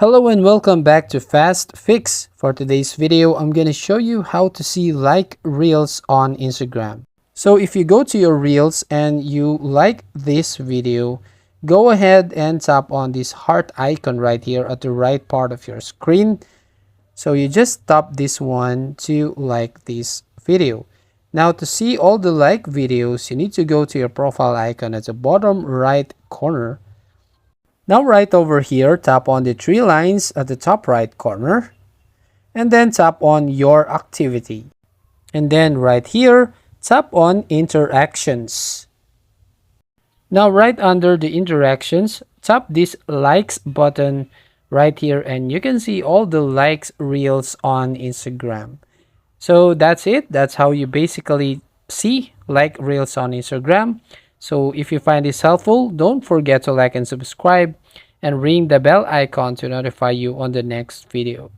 Hello and welcome back to Fast Fix. For today's video, I'm going to show you how to see like reels on Instagram. So if you go to your reels and you like this video, go ahead and tap on this heart icon right here at the right part of your screen. So you just tap this one to like this video. Now to see all the like videos, you need to go to your profile icon at the bottom right corner. Now right over here, tap on the three lines at the top right corner and then tap on your activity. And then right here, tap on interactions. Now right under the interactions, tap this likes button right here and you can see all the likes reels on Instagram. So that's it. That's how you basically see like reels on Instagram. So if you find this helpful, don't forget to like and subscribe and ring the bell icon to notify you on the next video.